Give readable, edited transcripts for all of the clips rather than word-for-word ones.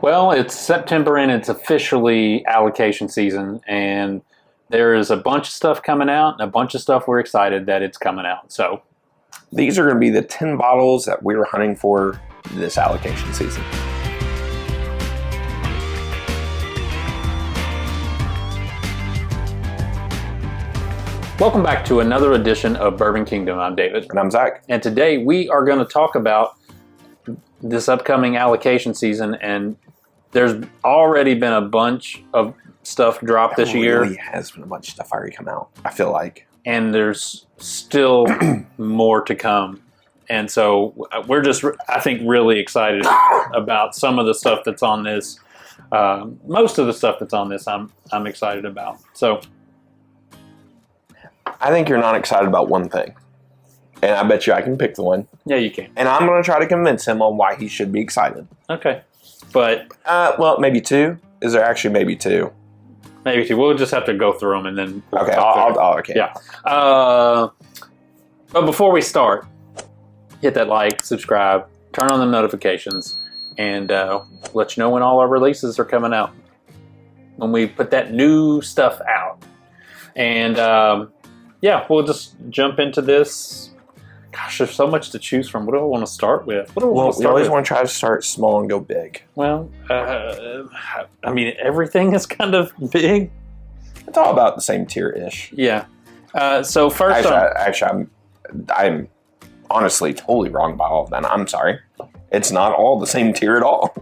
Well, it's September and it's officially allocation season, and there is a bunch of stuff coming out and a bunch of stuff we're excited that it's coming out. So These are going to be the 10 bottles that we're hunting for this allocation season. welcome back to another edition of Bourbon Kingdom. I'm David. And I'm Zach. And today we are going to talk about this upcoming allocation season, and there's already been a bunch of stuff dropped this year. There really has been a bunch of stuff already come out, I feel like. And there's still more to come. And so we're just, I think, really excited about some of the stuff that's on this. Most of the stuff that's on this, I'm excited about. So I think you're not excited about one thing. And I bet you I can pick the one. yeah, you can. And I'm going to try to convince him on why he should be excited. Okay, but Well, maybe two. Is there actually maybe two? maybe two. We'll just have to go through them and then. We'll Okay, talk through it. okay. Yeah. But before we start, hit that like, subscribe, turn on the notifications, and let you know when all our releases are coming out. When we put that new stuff out. And yeah, we'll just jump into this. Gosh, there's so much to choose from. What do I want to start with? What do I want Well, to we start always with? want to try to start small and go big. Well, I mean, everything is kind of big. It's all about the same tier-ish. Yeah. So first I'm honestly totally wrong about all of that. I'm sorry. It's not all the same tier at all.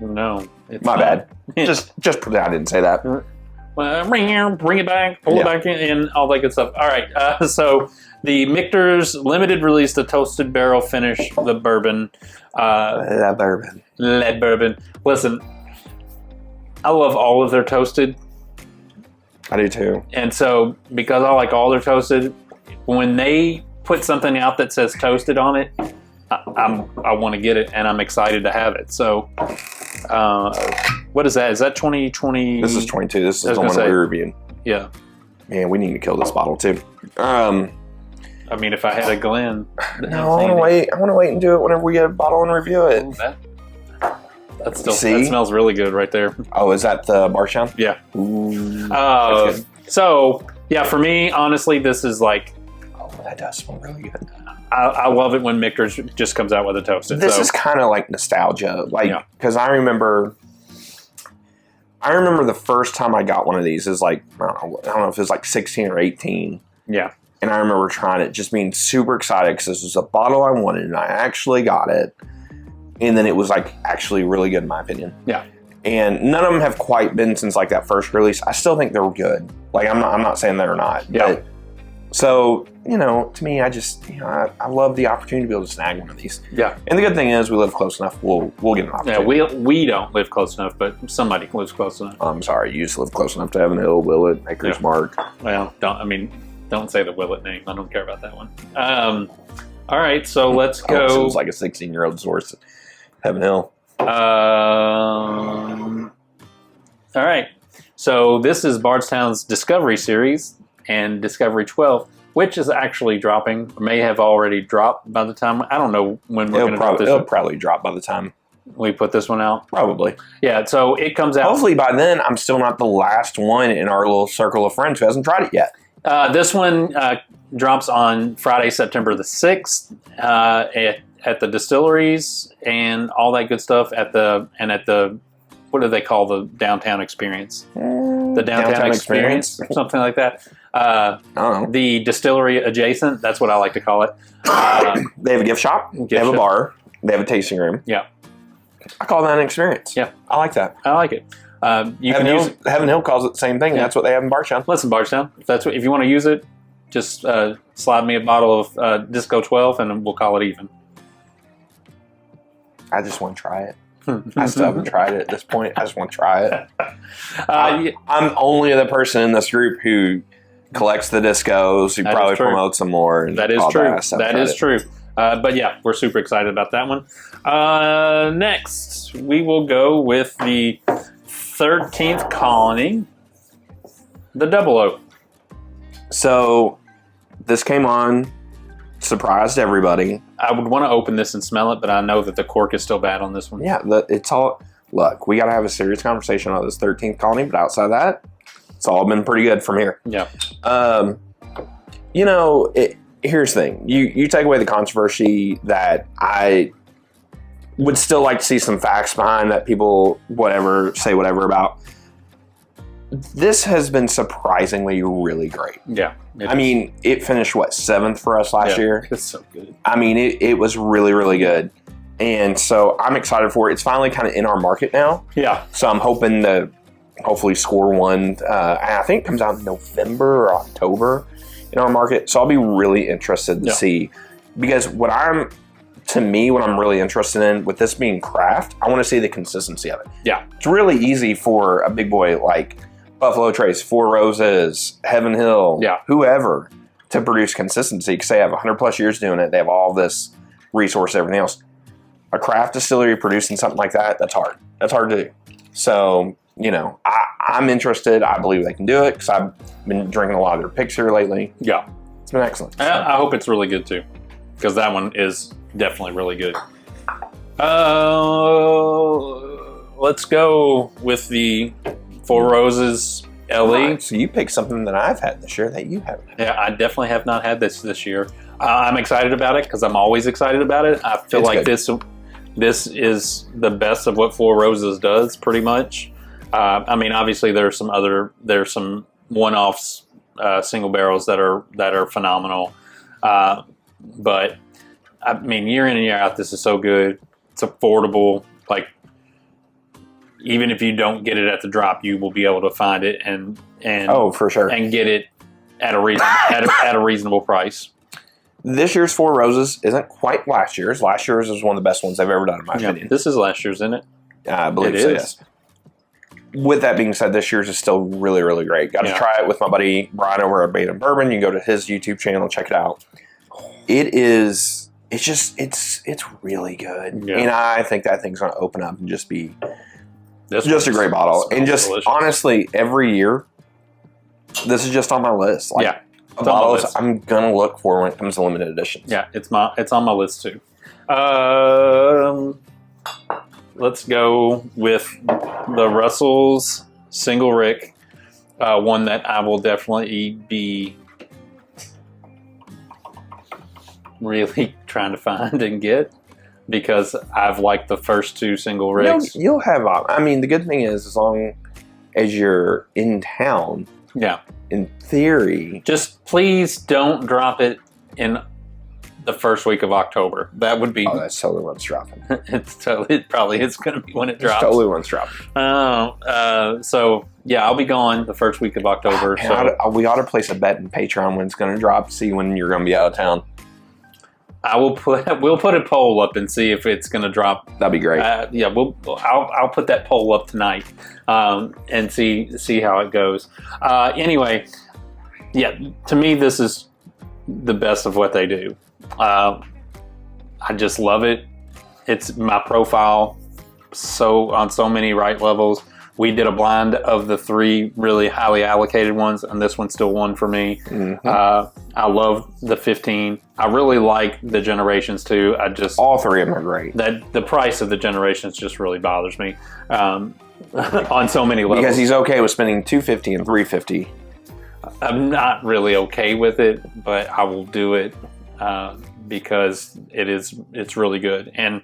no. It's My not. bad. Just pretend I didn't say that. Bring it back, pull it back in, and all that good stuff. All right, so the Michter's limited release, the toasted barrel finish, the bourbon, That bourbon. lead bourbon. Listen, I love all of their toasted, I do too. and so because I like all their toasted, when they put something out that says toasted on it, I want to get it, and I'm excited to have it. So, what is that? Is that 2020? This is 22. This I was is the gonna one say- we reviewed. Yeah. Man, we need to kill this bottle too. I mean, if I had a Glen. No, I want to wait. I want to wait and do it whenever we get a bottle and review it. That still See? that smells really good right there. Oh, is that the Marchand? Yeah. Ooh. That's good. So yeah, for me, honestly, this is like Oh, that does smell really good. I love it when Michter's just comes out with a toasted. This so, is kind of like nostalgia, like Yeah. because I remember the first time I got one of these is like I don't know if it was like 16 or 18, yeah, and I remember trying it, just being super excited because this was a bottle I wanted, and I actually got it, and then it was like actually really good in my opinion. yeah, And none of them have quite been since like that first release. I still think they're good. Like I'm not saying they're not. Yeah. But, so to me, I just I love the opportunity to be able to snag one of these. yeah. And the good thing is we live close enough. We'll get an Yeah, opportunity. we don't live close enough, but somebody lives close enough. I'm sorry, you used to live close enough to Heaven Hill, Willett, Maker's Yeah. Mark. Well, don't say the Willett name. I don't care about that one. All right, so let's Oh, so it go. was like a 16-year-old source at Heaven Hill. All right. So this is Bardstown's Discovery series and Discovery 12, which is actually dropping, or may have already dropped by the time. I don't know when we're going to drop this. It'll probably drop by the time. We put this one out. Probably. Yeah. So it comes out. Hopefully by then I'm still not the last one in our little circle of friends who hasn't tried it yet. This one drops on Friday, September the 6th at the distilleries and all that good stuff at the what do they call the downtown experience? The downtown experience, something like that. I don't know. The distillery adjacent, that's what I like to call it. They have a gift shop. They have a bar. They have a tasting room. Yeah. I call that an experience. Yeah. I like that. I like it. You can use it. Heaven Hill calls it the same thing. Yeah. That's what they have in Bardstown. Listen, Bardstown, if you want to use it, just slide me a bottle of Disco 12 and we'll call it even. I just want to try it. I still haven't tried it at this point. I just want to try it. I'm only the person in this group who collects the discos, who That is probably true. promotes some more. And That is all true. I still haven't That tried is it. true. But yeah, we're super excited about that one. Next, we will go with the 13th Colony, the Double Oak. So this came on, surprised everybody. I would want to open this and smell it, but I know that the cork is still bad on this one. Yeah, it's all. look, we got to have a serious conversation about this 13th colony. But outside of that, it's all been pretty good from here. Yeah. You know, here's the thing. You take away the controversy that I would still like to see some facts behind that people say whatever about. This has been surprisingly really great. Yeah. I mean, it finished, 7th for us last year? It's so good. I mean, it was really, really good. And so I'm excited for it. It's finally kind of in our market now. Yeah. So I'm hoping to hopefully score one. I think it comes out in November or October in our market. So I'll be really interested to see. Because what I'm really interested in, with this being craft, I want to see the consistency of it. Yeah. It's really easy for a big boy like Buffalo Trace, Four Roses, Heaven Hill, whoever, to produce consistency because they have 100+ years doing it. They have all this resource, everything else. A craft distillery producing something like that, that's hard. That's hard to do. So, you know, I'm interested. I believe they can do it because I've been drinking a lot of their picks here lately. Yeah. It's been excellent. So. I hope it's really good too, because that one is definitely really good. Let's go with the Four Roses LE. Right, so you picked something that I've had this year that you haven't had. Yeah, I definitely have not had this year. I'm excited about it because I'm always excited about it. I feel like this is the best of what Four Roses does, pretty much. I mean, obviously there's some one-offs, single barrels that are phenomenal. But I mean, year in and year out, this is so good. It's affordable. Like, even if you don't get it at the drop, you will be able to find it and oh, for sure, and get it at a reasonable price. This year's Four Roses isn't quite last year's. Last year's is one of the best ones I've ever done, in my opinion. This is last year's, isn't it? I believe so, yes. With that being said, this year's is still really, really great. Got to try it with my buddy Brian over at Bourbon. You can go to his YouTube channel, check it out. It's really good. Yeah. And I think that thing's going to open up and just be Just a great bottle. And just delicious. Honestly, every year, this is just on my list. Like, It's bottles I'm going to look for when it comes to limited editions. Yeah, it's on my list too. Let's go with the Russell's Single Rick, one that I will definitely be really trying to find and get because I've liked the first two Single Ricks. You'll have, I mean, the good thing is as long as you're in town, in theory. Just please don't drop it in the first week of October. That would be. Oh, that's totally when it's dropping. It probably is going to be when it drops. It's totally when it's dropping. So yeah, I'll be gone the first week of October. We ought to place a bet in Patreon when it's going to drop. See when you're going to be out of town. We'll put a poll up and see if it's going to drop. That'd be great. I'll put that poll up tonight and see how it goes. Anyway, yeah, to me this is the best of what they do. I just love it. It's my profile on so many right levels. We did a blind of the 3 really highly allocated ones, and this one's still one for me. Mm-hmm. I love the 15. I really like the Generations too. All 3 of them are great. The price of the Generations just really bothers me on so many levels. Because he's okay with spending $250 and $350. I'm not really okay with it, but I will do it because it's really good and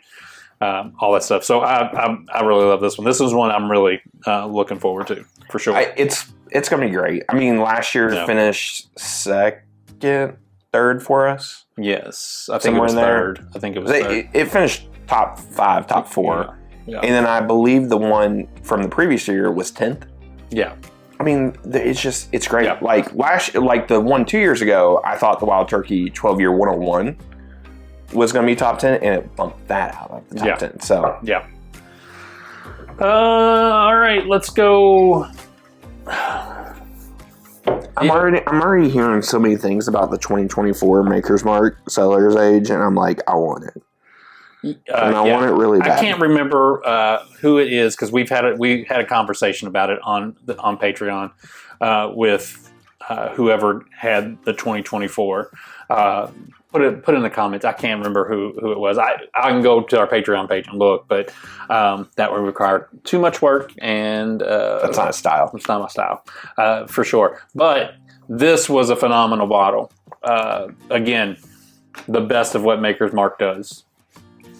all that stuff. So I really love this one. This is one I'm really looking forward to for sure. It's gonna be greght. I mean, last year finished second, third for us. Yes, I think it was third. I think it was third. It finished top 5, top 4, yeah. And then I believe the one from the previous year was 10th. Yeah. I mean, it's great. Yeah. Like the one 2 years ago, I thought the Wild Turkey 12-year 101 was going to be top 10, and it bumped that out of the top 10. So yeah. All right, let's go. I'm already hearing so many things about the 2024 Maker's Mark Seller's Age, and I'm like, I want it. And I want it really bad. I can't remember who it is because we had a conversation about it on Patreon with whoever had the 2024. put it in the comments. I can't remember who it was. I can go to our Patreon page and look, but that would require too much work, and that's not a style. It's not my style, for sure. But this was a phenomenal bottle. Again, the best of what Maker's Mark does.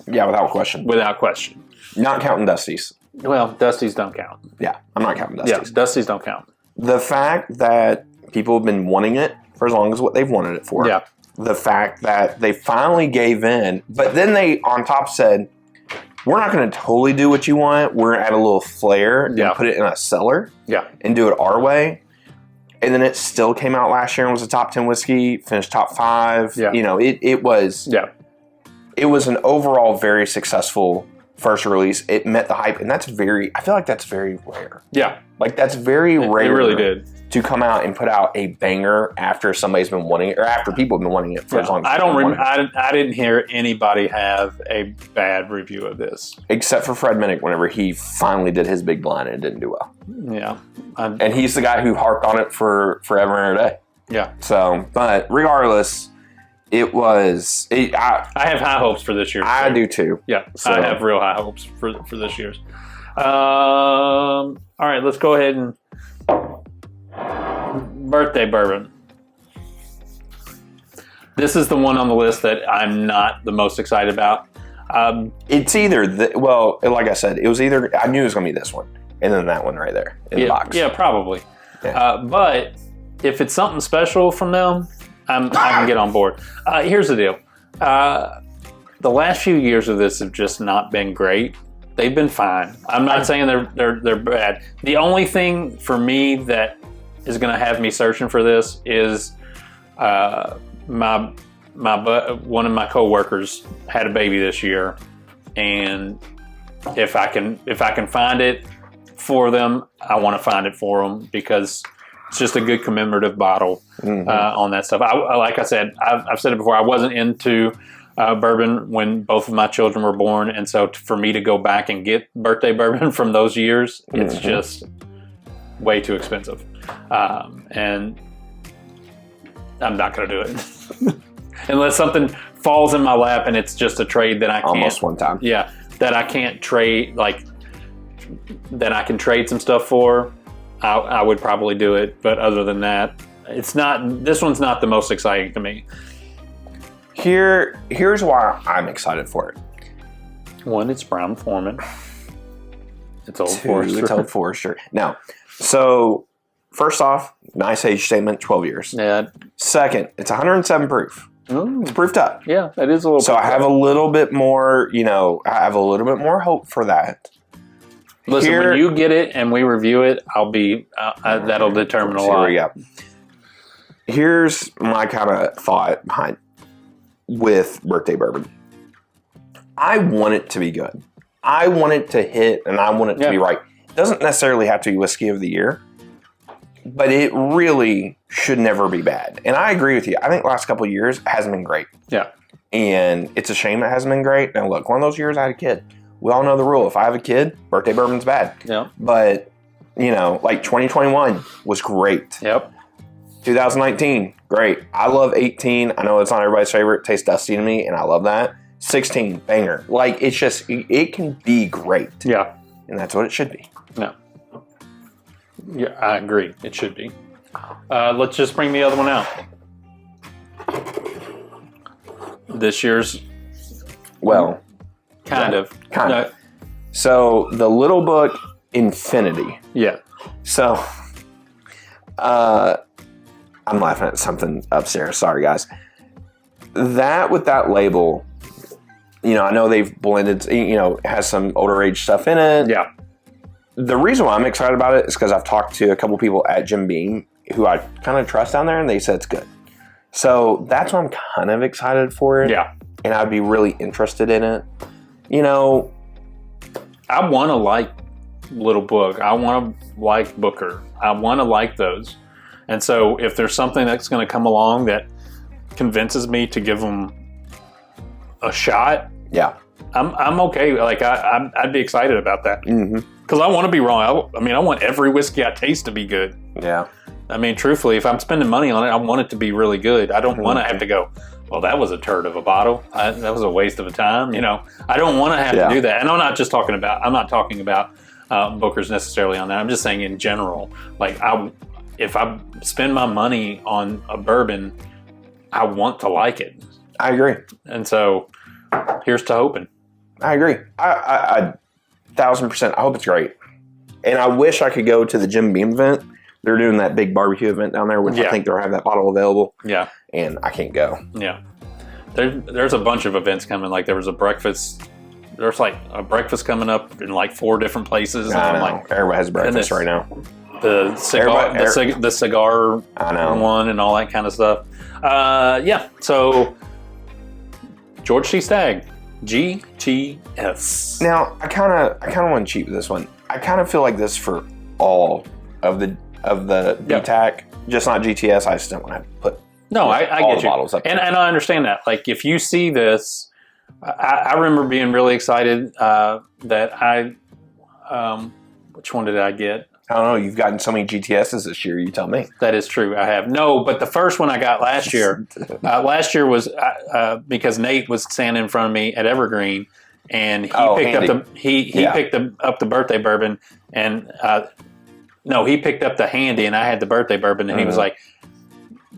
Yeah, without question. Without question. Not counting Dusty's. Well, Dusty's don't count. Yeah, I'm not counting Dusty's. Yeah, Dusty's don't count. The fact that people have been wanting it for as long as what they've wanted it for. Yeah. The fact that they finally gave in, but then they on top said, we're not going to totally do what you want. We're going to add a little flair and put it in a cellar and do it our way. And then it still came out last year and was a top 10 whiskey, finished top 5. Yeah. You know, it was an overall very successful first release. It met the hype, and I feel like that's very rare. Yeah. Like that's very rare. It really did. To come out and put out a banger after somebody's been wanting it, or after people have been wanting it for as long as I didn't hear anybody have a bad review of this. Except for Fred Minnick whenever he finally did his big blind and it didn't do well. Yeah. And he's the guy who harped on it for forever and a day. Yeah. So, but regardless, it was... I have high hopes for this year. I do too. Yeah. So. I have real high hopes for this year's. All right, let's go ahead and... Birthday bourbon. This is the one on the list that I'm not the most excited about. It's either, like I said, it was either, I knew it was going to be this one, and then that one right there in the box. Yeah, probably. Yeah. But if it's something special from them, I can get on board. Here's the deal. The last few years of this have just not been great. They've been fine. I'm not saying they're bad. The only thing for me that is going to have me searching for this is one of my coworkers had a baby this year, and if I can find it for them, I want to find it for them because it's just a good commemorative bottle on that stuff. Like I said, I've said it before. I wasn't into bourbon when both of my children were born, and so for me to go back and get birthday bourbon from those years, it's just way too expensive. And I'm not going to do it unless something falls in my lap and it's just a trade that I can't. Almost one time. Yeah, that I can't trade, like that I can trade some stuff for. I would probably do it, but other than that, it's not. This one's not the most exciting to me. Here's why I'm excited for it. One, it's Brown Forman. It's Old Two, Forester. It's Old Forester. Now, so first off, nice age statement, 12 years. Yeah. Second, it's 107 proof. Ooh. It's proofed up. Yeah, that is a little. So I have a little bit more, hope for that. Listen, when you get it and we review it, I'll be that'll determine a lot. Here we go. Here's my kind of thought behind with birthday bourbon. I want it to be good. I want it to hit, and I want it to be right. It doesn't necessarily have to be whiskey of the year, but it really should never be bad. And I agree with you. I think the last couple of years hasn't been great. Yeah. And it's a shame it hasn't been great. Now, look, one of those years I had a kid. We all know the rule. If I have a kid, birthday bourbon's bad. Yeah. But, like 2021 was great. Yep. 2019, great. I love 18. I know it's not everybody's favorite. It tastes dusty to me, and I love that. 16, banger. Like, it's just, it can be great. Yeah. And that's what it should be. No. Yeah, I agree. It should be. Let's just bring the other one out. This year's... Well... Kind of. So, the little book, Infinity. Yeah. So, I'm laughing at something upstairs. Sorry, guys. That, with that label... I know they've blended, has some older age stuff in it. Yeah. The reason why I'm excited about it is because I've talked to a couple people at Jim Beam who I kind of trust down there, and they said it's good. So that's why I'm kind of excited for it. Yeah. And I'd be really interested in it. I want to like Little Book. I want to like Booker. I want to like those. And so if there's something that's going to come along that convinces me to give them a shot, I'm okay. Like I'd be excited about that because I want to be wrong. I want every whiskey I taste to be good. Yeah. Truthfully, if I'm spending money on it, I want it to be really good. I don't want to have to go, well, that was a turd of a bottle. That was a waste of a time. You know, I don't want to have to do that. And I'm not talking about Booker's necessarily on that. I'm just saying in general, like if I spend my money on a bourbon, I want to like it. I agree. And so here's to hoping. I agree. I 1,000%. I hope it's great. And I wish I could go to the Jim Beam event. They're doing that big barbecue event down there, which I think they'll have that bottle available. Yeah. And I can't go. Yeah. There's a bunch of events coming. Like there was a breakfast. There's like a breakfast coming up in like 4 different places. I know. Like, everybody has breakfast right now. The cigar one and all that kind of stuff. So George C. Stagg, GTS. Now I kind of want to cheat with this one. I kind of feel like this for all of the BTAC, just not GTS. I just don't want to put I get you. Bottles up and I understand that. Like if you see this, I remember being really excited that I which one did I get? I don't know. You've gotten so many GTSs this year. You tell me. That is true. I have. No, but the first one I got last year. Last year was because Nate was standing in front of me at Evergreen, and he picked up the birthday bourbon, and he picked up the Handy, and I had the birthday bourbon, and he was like,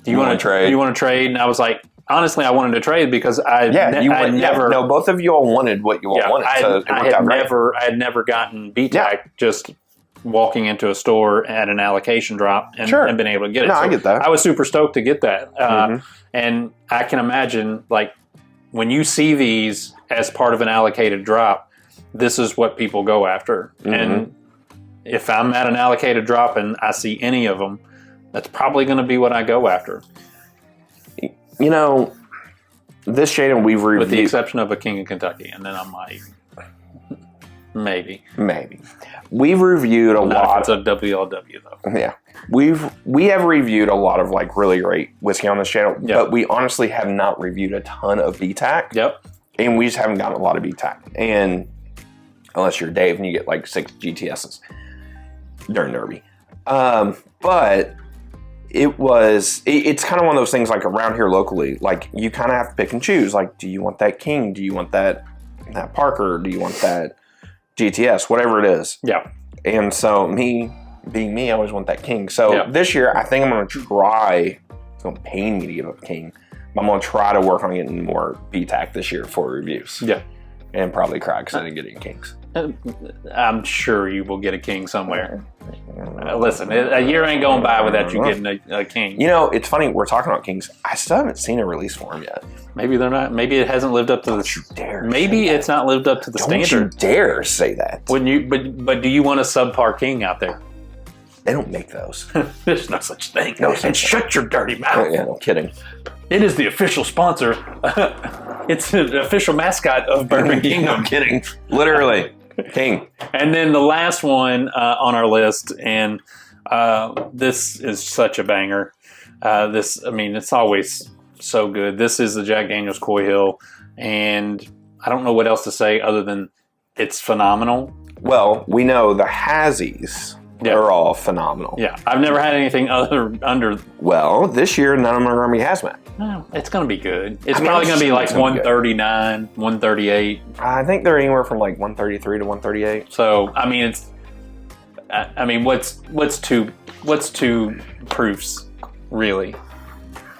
"Do you want to trade? You want to trade?" And I was like, honestly, I wanted to trade because both of you all wanted what you all wanted. I had never gotten BTAC just walking into a store at an allocation drop and been able to get it. No, I get that. I was super stoked to get that. And I can imagine, like, when you see these as part of an allocated drop, this is what people go after. And if I'm at an allocated drop and I see any of them, that's probably going to be what I go after. You know, this Shaden we've reviewed, with the exception of a King of Kentucky, and then I'm like, maybe. We've reviewed a lot. It's a WLW though. Yeah, we have reviewed a lot of like really great whiskey on this channel, but we honestly have not reviewed a ton of BTAC. Yep. And we just haven't gotten a lot of BTAC. And unless you're Dave and you get like 6 GTSs during Derby, but it's kind of one of those things like around here locally, like you kind of have to pick and choose. Like, do you want that King? Do you want that Parker? Do you want that GTS? Whatever it is. Yeah. And so me, being me, I always want that King. So this year, I think I'm going to try, it's going to pain me to give up King, but I'm going to try to work on getting more BTAC this year for reviews. Yeah. And probably cry because I didn't get any Kings. I'm sure you will get a King somewhere. Listen, a year ain't going by without you getting a King. You know, it's funny, we're talking about Kings. I still haven't seen a release for them yet. Maybe they're not. Maybe it hasn't lived up to Maybe it's not lived up to the standard. Don't you dare say that. But do you want a subpar King out there? They don't make those. There's no such thing. And shut your dirty mouth. Yeah, no kidding. It is the official sponsor. It's the official mascot of Bourbon Kingdom. I'm kidding. Literally. King. And then the last one on our list, and this is such a banger. It's always so good. This is the Jack Daniel's Coy Hill, and I don't know what else to say other than it's phenomenal. Well, we know the Hazzies are all phenomenal. Yeah, I've never had anything under. Well, this year none of them are going to be hazmat. No, it's going to be good. It's probably going to be like 139, 138. I think they're anywhere from like 133 to 138. So what's two proofs really,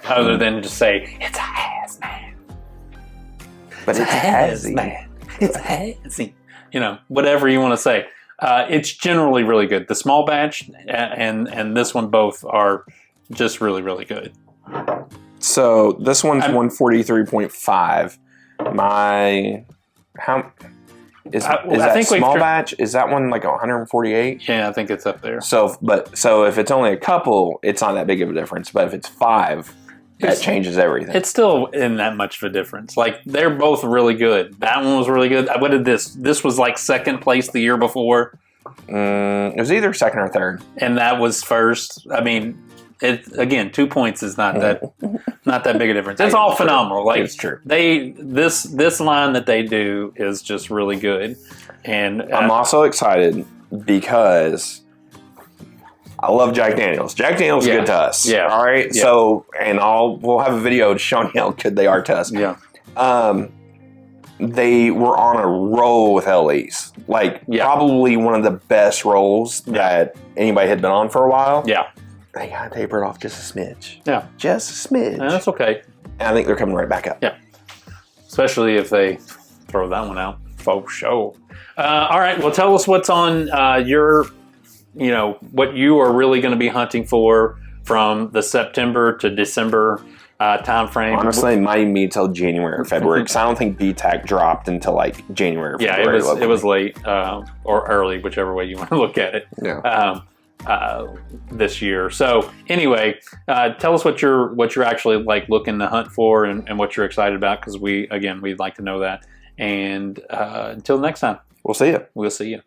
other than to say it's a hazmat. But it's a hazmat. It's a hazzy. You know, whatever you want to say. It's generally really good. The small batch and this one both are just really, really good. So this one's 143.5. Is that small batch? Is that one like 148? Yeah, I think it's up there. So if it's only a couple, it's not that big of a difference. But if it's 5, that changes everything. It's still in that much of a difference. Like, they're both really good. That one was really good. What did this? This was like second place the year before. It was either second or third. And that was first. I mean, 2 points is not that big a difference. It's all phenomenal. Like, it's true. This line that they do is just really good. And I'm also excited because I love Jack Daniels. Jack Daniels is good to us. Yeah. All right. Yeah. So, and we'll have a video showing how good they are to us. Yeah. They were on a roll with LEs. Like, probably one of the best rolls that anybody had been on for a while. Yeah. They got to taper it off just a smidge. Yeah. Just a smidge. And that's okay. And I think they're coming right back up. Yeah. Especially if they throw that one out. Faux show. All right. Well, tell us what's on your, what you are really going to be hunting for from the September to December time frame. Honestly, it might even be until January or February because I don't think BTAC dropped until like January or February. Yeah, it was late or early, whichever way you want to look at it. Yeah. This year. So anyway, tell us what you're actually like looking to hunt for and what you're excited about, because we'd like to know that. And until next time, we'll see you. We'll see you.